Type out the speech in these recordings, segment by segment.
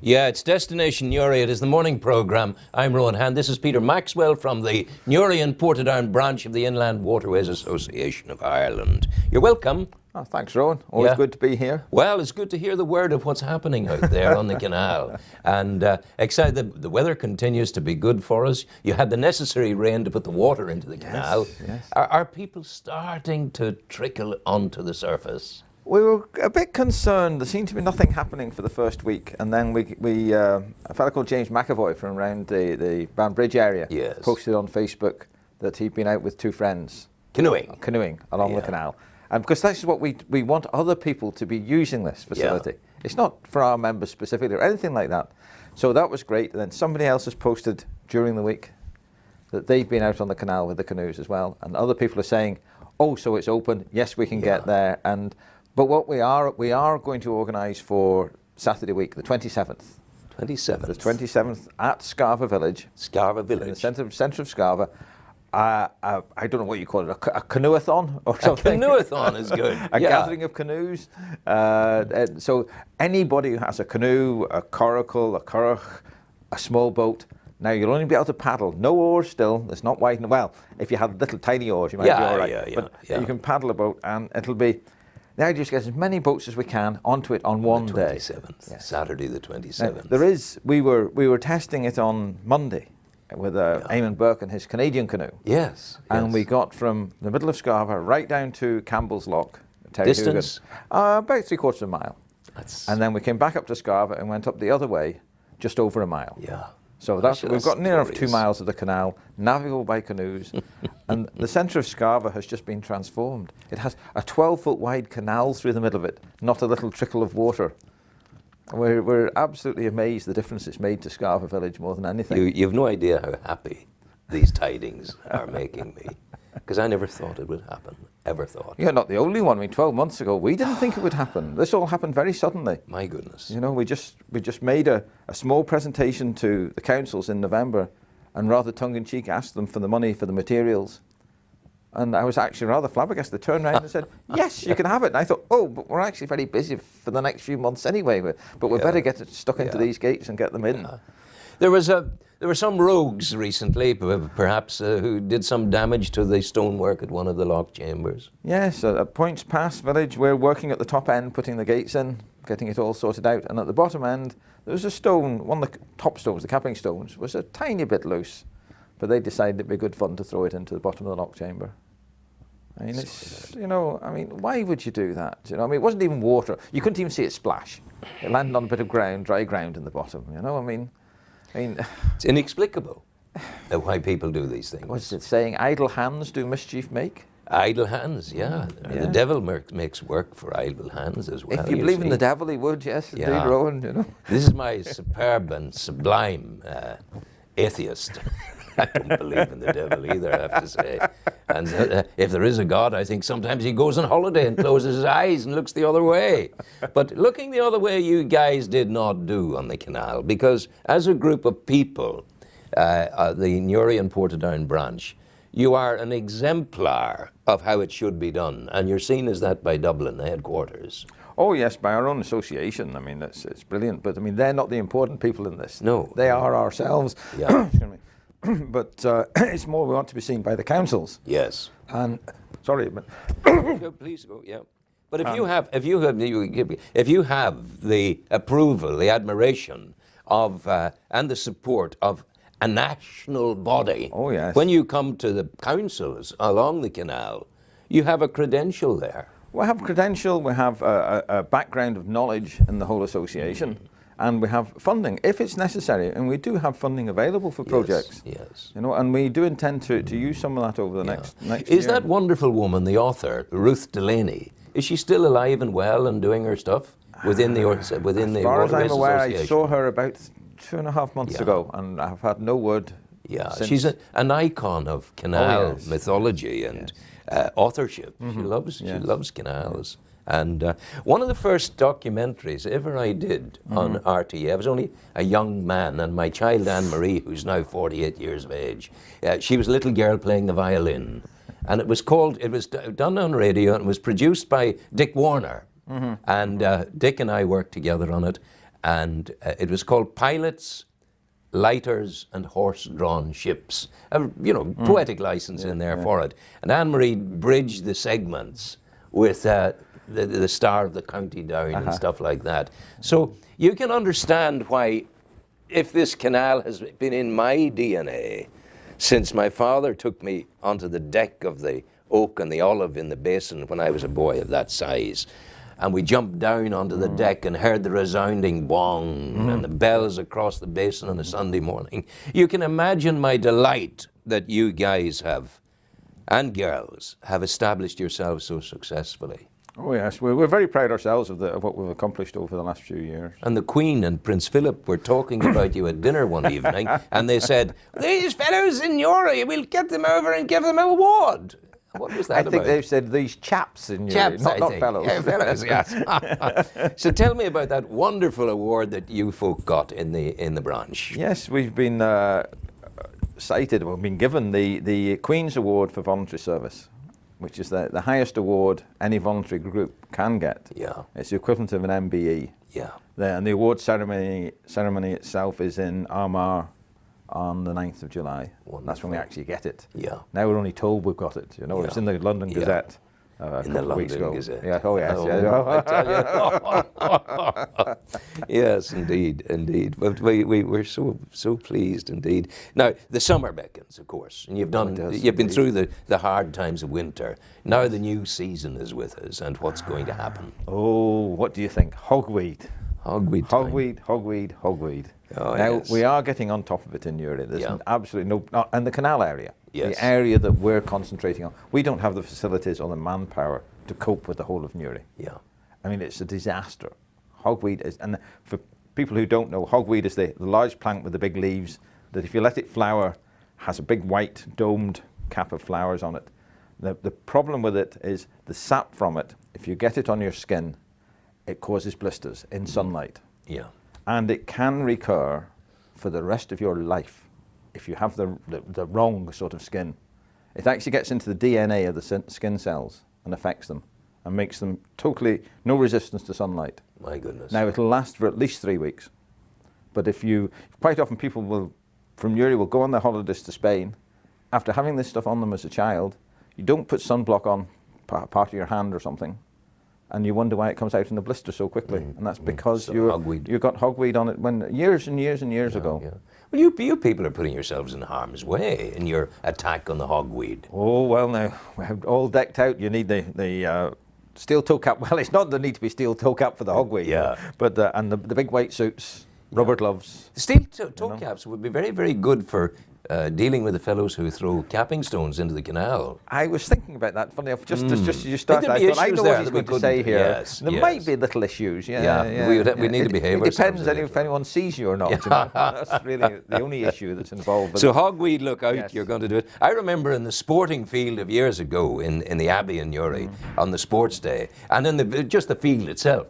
Yeah, it's Destination Newry. It is the morning programme. I'm Rowan Hand. This is Peter Maxwell from the Newry and Portadown branch of the Inland Waterways Association of Ireland. You're welcome. Oh, thanks, Rowan. Always good to be here. Well, it's good to hear the word of what's happening out there on the canal. And excited, the weather continues to be good for us. You had the necessary rain to put the water into the canal. Yes. Are people starting to trickle onto the surface? We were a bit concerned. There seemed to be nothing happening for the first week, and then a fellow called James McAvoy from around the Bound Bridge area posted on Facebook that he'd been out with two friends canoeing along the canal. And because that's what we want other people to be using this facility. Yeah. It's not for our members specifically or anything like that. So that was great. And then somebody else has posted during the week that they've been out on the canal with the canoes as well, and other people are saying, "Oh, so it's open. Yes, we can get there." But what we are going to organise for Saturday week, the 27th. 27th. The 27th at Scarva Village. Scarva Village. In the centre of Scarva. I don't know what you call it, a canoeathon or something. A canoeathon is good. A gathering of canoes. So anybody who has a canoe, a coracle, a currach, a small boat, now you'll only be able to paddle. No oars still. It's not wide. Well, if you had little tiny oars, you might be all right. But you can paddle a boat, and it'll be. The idea is to get as many boats as we can onto it on one day. 27th, yes. Saturday the 27th. Now, we were testing it on Monday with Eamon Burke and his Canadian canoe. Yes. And we got from the middle of Scarva right down to Campbell's Lock. Distance? About 3/4 of a mile. And then we came back up to Scarva and went up the other way, just over a mile. Yeah. So we've got near enough 2 miles of the canal, navigable by canoes, and the centre of Scarva has just been transformed. It has a 12-foot wide canal through the middle of it, not a little trickle of water. We're absolutely amazed the difference it's made to Scarva Village more than anything. You've no idea how happy these tidings are making me, because I never thought it would happen, ever thought. You're not the only one. I mean, 12 months ago, we didn't think it would happen. This all happened very suddenly. My goodness. You know, we just made a small presentation to the councils in November, and rather tongue-in-cheek asked them for the money for the materials. And I was actually rather flabbergasted. They turned around and said, "Yes, you can have it." And I thought, "Oh, but we're actually very busy for the next few months anyway. But we better get it stuck into these gates and get them in." There were some rogues recently, perhaps, who did some damage to the stonework at one of the lock chambers. Yes, at Points Pass Village, we're working at the top end, putting the gates in, getting it all sorted out. And at the bottom end, there was a stone, one of the top stones, the capping stones, was a tiny bit loose. But they decided it'd be good fun to throw it into the bottom of the lock chamber. I mean, it's, why would you do that? You know, I mean, it wasn't even water. You couldn't even see it splash. It landed on a bit of ground, dry ground in the bottom, you know, I mean, it's inexplicable why people do these things. What's it saying? Idle hands do mischief make? Idle hands, yeah. The devil makes work for idle hands as well. If you believe in the devil, he would, yes, indeed, Rowan, you know. This is my superb and sublime atheist. I don't believe in the devil either, I have to say. And if there is a God, I think sometimes he goes on holiday and closes his eyes and looks the other way. But looking the other way, you guys did not do on the canal, because as a group of people, the Newry and Portadown branch, you are an exemplar of how it should be done, and you're seen as that by Dublin headquarters. Oh yes, by our own association. I mean, it's brilliant. But I mean, they're not the important people in this. No. They are ourselves. Yeah. Excuse me. But it's more we want to be seen by the councils. Yes. And sorry, but please go. Yeah. But if you have the approval, the admiration of and the support of a national body, oh yes, when you come to the councils along the canal, you have a credential there. We have a credential. We have a background of knowledge in the whole association. And we have funding if it's necessary, and we do have funding available for projects. Yes. You know, and we do intend to use some of that over the next year. Is that wonderful woman, the author, Ruth Delaney, is she still alive and well and doing her stuff within the As far as I'm aware, I saw her about 2.5 months ago, and I've had no word. Yeah, since. She's an icon of canal mythology and authorship. She loves canals. And one of the first documentaries ever I did on RTE, I was only a young man, and my child Anne-Marie, who's now 48 years of age, she was a little girl playing the violin. And it was done on radio, and it was produced by Dick Warner. And Dick and I worked together on it. and it was called Pilots, Lighters and Horse-Drawn Ships. Poetic license in there for it. And Anne-Marie bridged the segments with the Star of the County Down and stuff like that. So you can understand why, if this canal has been in my DNA since my father took me onto the deck of the Oak and the Olive in the Basin when I was a boy of that size, and we jumped down onto the deck and heard the resounding bong and the bells across the basin on a Sunday morning. You can imagine my delight that you guys have, and girls, have established yourselves so successfully. Oh yes, we're very proud ourselves of what we've accomplished over the last few years. And the Queen and Prince Philip were talking about you at dinner one evening, and they said, "These fellows in Newry, we'll get them over and give them an award." What was that about? I think they've said these chaps in Newry, not fellows. Yeah, fellows, yes. So tell me about that wonderful award that you folk got in the branch. Yes, we've been been given the Queen's Award for Voluntary Service, which is the highest award any voluntary group can get. Yeah. It's the equivalent of an MBE. Yeah. And the award ceremony itself is in Armagh on the 9th of July. Wonderful. That's when we actually get it. Yeah. Now we're only told we've got it. It's in the London Gazette. In the London Gazette. Yeah. Oh yes. I tell you. Yes, indeed. But we're so pleased indeed. Now the summer beckons, of course, and you've been through the hard times of winter. Now the new season is with us, and what's going to happen? Oh, what do you think? Hogweed. Hogweed. Oh, now, yes. we are getting on top of it in Newry. There's absolutely no... And the canal area, yes. The area that we're concentrating on. We don't have the facilities or the manpower to cope with the whole of Newry. Yeah. I mean, it's a disaster. Hogweed is... And for people who don't know, hogweed is the large plant with the big leaves that if you let it flower, has a big white domed cap of flowers on it. The problem with it is the sap from it, if you get it on your skin, it causes blisters in sunlight. Yeah. And it can recur for the rest of your life if you have the wrong sort of skin. It actually gets into the DNA of the skin cells and affects them and makes them totally no resistance to sunlight. My goodness. Now it'll last for at least 3 weeks. But quite often people from Newry will go on their holidays to Spain. After having this stuff on them as a child, you don't put sunblock on part of your hand or something. And you wonder why it comes out in a blister so quickly, and that's because you got hogweed on it years and years ago. Yeah. Well, you people are putting yourselves in harm's way in your attack on the hogweed. Oh well, now we're all decked out. You need the steel toe cap. Well, it's not the need to be steel toe cap for the hogweed. Yeah. But and the big white suits, rubber gloves. Steel toe caps would be very, very good for dealing with the fellows who throw capping stones into the canal. I was thinking about that. Funny enough, just as you started, I thought, I know what he's going to say here. Yes, there might be little issues. We need to behave ourselves. It depends if anyone sees you or not. That's really the only issue that's involved. So hogweed, look out, you're going to do it. I remember in the sporting field of years ago in the Abbey in Newry on the sports day, and in just the field itself,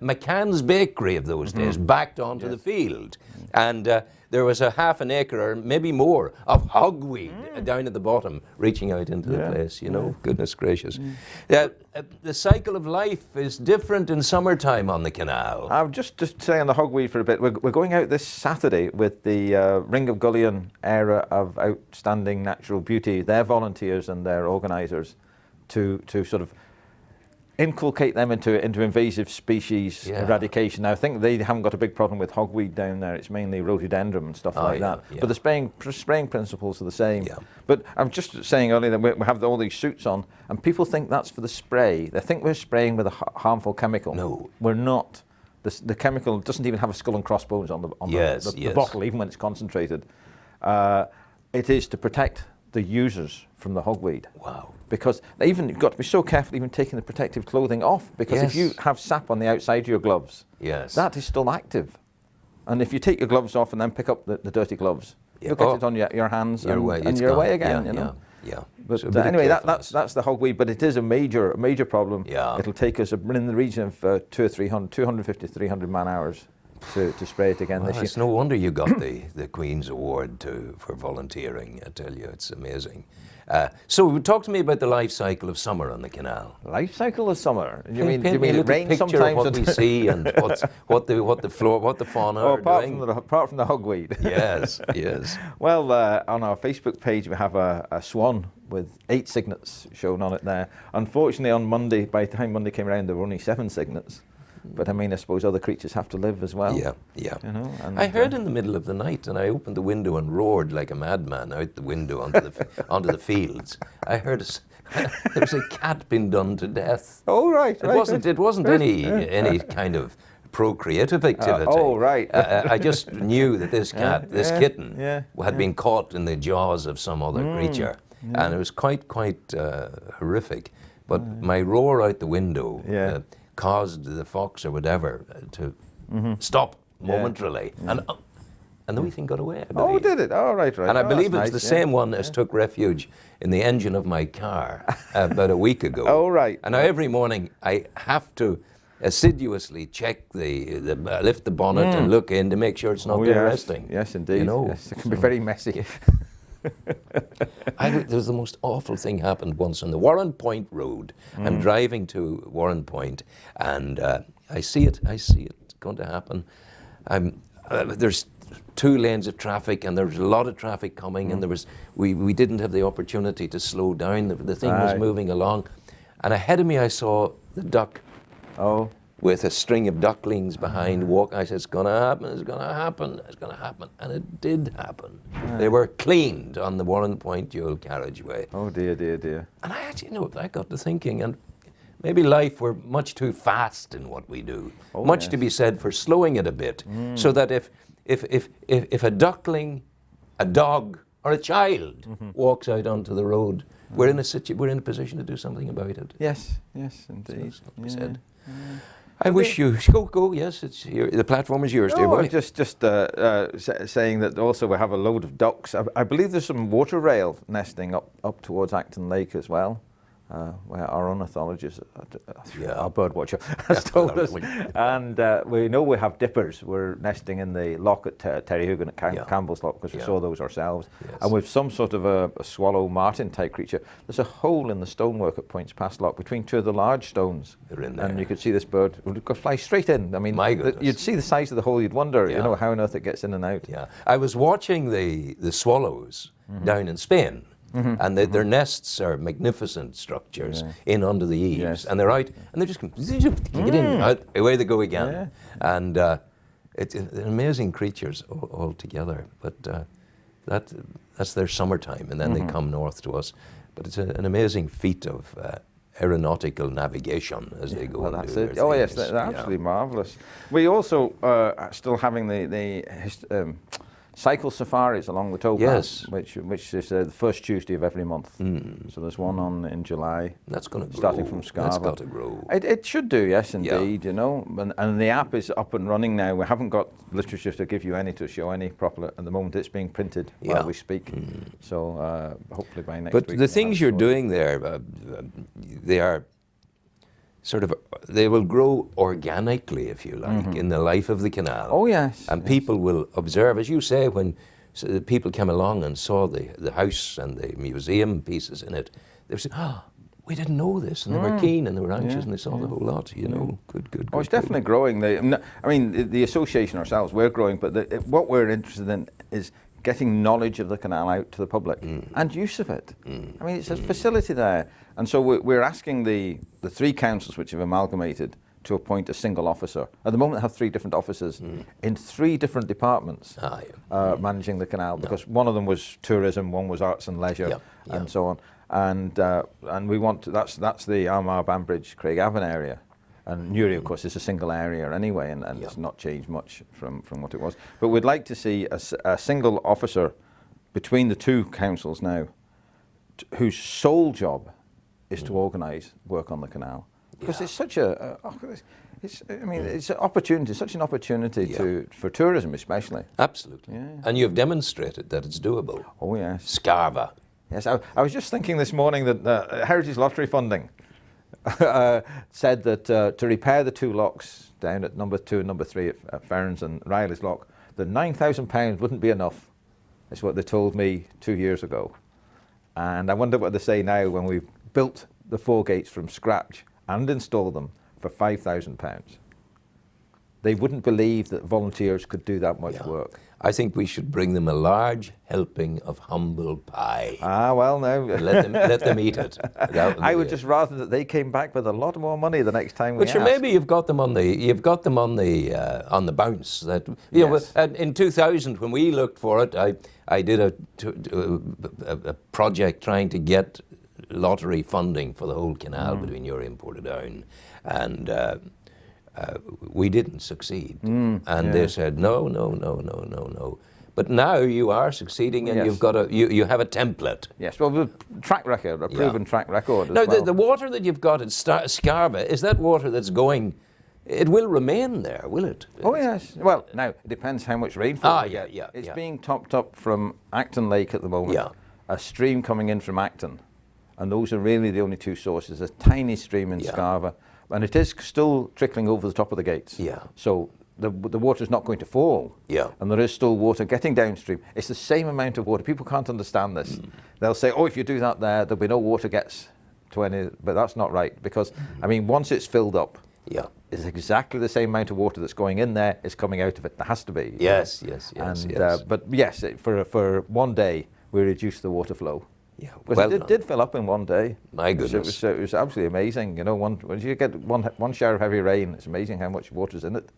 McCann's Bakery of those days backed onto the field, and there was a half an acre or maybe more of hogweed down at the bottom, reaching out into the place. Goodness gracious. The cycle of life is different in summertime on the canal. I'll just say on the hogweed for a bit. We're going out this Saturday with the Ring of Gullion era of outstanding natural beauty. Their volunteers and their organisers to sort of inculcate them into invasive species eradication. Now, I think they haven't got a big problem with hogweed down there. It's mainly rhododendron and stuff like that. Yeah. But the spraying principles are the same. Yeah. But I'm just saying earlier that we have all these suits on, and people think that's for the spray. They think we're spraying with a harmful chemical. No. We're not. The chemical doesn't even have a skull and crossbones on the bottle, even when it's concentrated. It is to protect the users from the hogweed. Wow. Because you've got to be so careful even taking the protective clothing off, because if you have sap on the outside of your gloves, that is still active. And if you take your gloves off and then pick up the dirty gloves, you'll get it on your hands and you're away again. But so anyway, that's the hogweed, but it is a major problem. Yeah. It'll take us in the region of 250 to 300 man hours to spray it again this year. It's no wonder you got the Queen's Award for volunteering. I tell you, it's amazing. So talk to me about the life cycle of summer on the canal. Life cycle of summer? You Paint mean me a it rains picture sometimes? of what we see and what the fauna are doing. Apart from the hogweed. Yes, yes. Well, on our Facebook page we have a swan with 8 cygnets shown on it there. Unfortunately, on Monday, by the time Monday came around, there were only 7 cygnets. But I mean, I suppose other creatures have to live as well. Yeah, yeah. You know, and, I heard in the middle of the night, and I opened the window and roared like a madman out the window onto the fields. I heard there was a cat being done to death. Oh right. It wasn't any kind of procreative activity. Right. I just knew that this kitten, had been caught in the jaws of some other creature, and it was quite horrific. But my roar out the window caused the fox or whatever to stop momentarily, and the wee thing got away. I believe. Oh, did it? Oh, right. And I believe it's the same one that took refuge in the engine of my car about a week ago. Oh, right. And now every morning I have to assiduously check lift the bonnet and look in to make sure it's not arresting. Yes, indeed. You know, yes, it can be very messy. There was the most awful thing happened once on the Warren Point Road. I'm driving to Warren Point, and I see it going to happen. There's 2 lanes of traffic, and there's a lot of traffic coming, and we didn't have the opportunity to slow down. The thing was moving along, and ahead of me I saw the duck. Oh. With a string of ducklings behind walk. I said, it's going to happen, it's going to happen, it's going to happen. And it did happen. They were cleaned on the Warren Point dual carriageway. Oh dear, dear, dear. And I actually, I got to thinking, and maybe life, we're much too fast in what we do. Much to be said for slowing it a bit, so that if a duckling, a dog, or a child walks out onto the road, we're in a position to do something about it. Yes, indeed. So be said. I wish you go. Yes, the platform is yours, dear boy. Just saying that also we have a load of ducks. I believe there's some water rail nesting up towards Acton Lake as well, where our ornithologist, our bird watcher, has told us. And we know we have dippers. We're nesting in the lock at Terryhugan at Campbell's Lock, because we saw those ourselves. Yes. And with some sort of a swallow martin type creature, there's a hole in the stonework at Points Pass Lock between 2 of the large stones. They're in there. And you could see this bird would go fly straight in. I mean, my goodness. You'd see the size of the hole, you'd wonder, how on earth it gets in and out. Yeah, I was watching the swallows down in Spain. And their nests are magnificent structures in under the eaves, and they're out, and they just get in, out, away they go again, and it's amazing creatures all together. But that's their summertime, and then they come north to us. But it's an amazing feat of aeronautical navigation as they go. Well, that's it. Oh yes, they're absolutely marvelous. We also are still having the cycle safaris along the towpath, which is the first Tuesday of every month. So there's one on in July. That's going to grow. Starting from Scarborough. That's got to grow. It should do, yes, indeed. And the app is up and running now. We haven't got literature to give you any to show any proper at the moment. It's being printed while we speak. So hopefully by next week. But the things you're doing there, they are they will grow organically, if you like, in the life of the canal. Oh yes. And people will observe, as you say, when people came along and saw the house and the museum pieces in it, they said, we didn't know this, and they were keen and they were anxious and they saw the whole lot, Good. Oh, it's definitely growing. The association ourselves, we're growing, but what we're interested in is getting knowledge of the canal out to the public and use of it. I mean, it's a facility there. And so we're asking the 3 councils which have amalgamated to appoint a single officer. At the moment, they have 3 different officers in 3 different departments managing the canal, because one of them was tourism, one was arts and leisure, and so on. And we want to, that's the Armagh, Banbridge, Craigavon area. And Newry, of course, is a single area anyway, and it's not changed much from what it was. But we'd like to see a single officer between the 2 councils now, whose sole job is to organise work on the canal, because it's such it's an opportunity, such an opportunity for tourism, especially. Absolutely. Yeah. And you've demonstrated that it's doable. Oh yes. Scarva. Yes, I was just thinking this morning that Heritage Lottery funding said that to repair the 2 locks down at number 2 and number 3 at Ferns and Riley's Lock, that £9,000 wouldn't be enough. Is what they told me 2 years ago. And I wonder what they say now when we've built the 4 gates from scratch and installed them for £5,000. They wouldn't believe that volunteers could do that much work. I think we should bring them a large helping of humble pie. Ah, well, no. Let them eat it. I would just rather that they came back with a lot more money the next time we But sure, asked. maybe you've got them on the bounce. That you know, in 2000 when we looked for it, I did a project trying to get lottery funding for the whole canal between Uri and Portadown, and we didn't succeed. And they said no. But now you are succeeding, and you've got you have a template. Yes, well, the track record, a proven track record. Now, well. the water that you've got at Scarva, is that water that's going? It will remain there, will it? Oh yes. Well, now it depends how much rainfall we get. It's being topped up from Acton Lake at the moment. Yeah. A stream coming in from Acton, and those are really the only 2 sources. A tiny stream in Scarva, and it is still trickling over the top of the gates. Yeah. So the water is not going to fall. Yeah. And there is still water getting downstream. It's the same amount of water. People can't understand this. They'll say, oh, if you do that there'll be no water gets to any, but that's not right, because I mean, once it's filled up, it's exactly the same amount of water that's going in there is coming out of it. There has to be. Yes. But yes, for one day we reduced the water flow. Yeah, because it did fill up in one day. My goodness. It was absolutely amazing. You know, when you get one shower of heavy rain, it's amazing how much water's in it.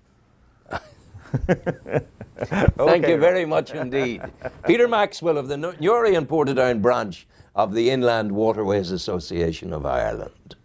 Thank you very much indeed. Peter Maxwell of the Newry and Portadown branch of the Inland Waterways Association of Ireland.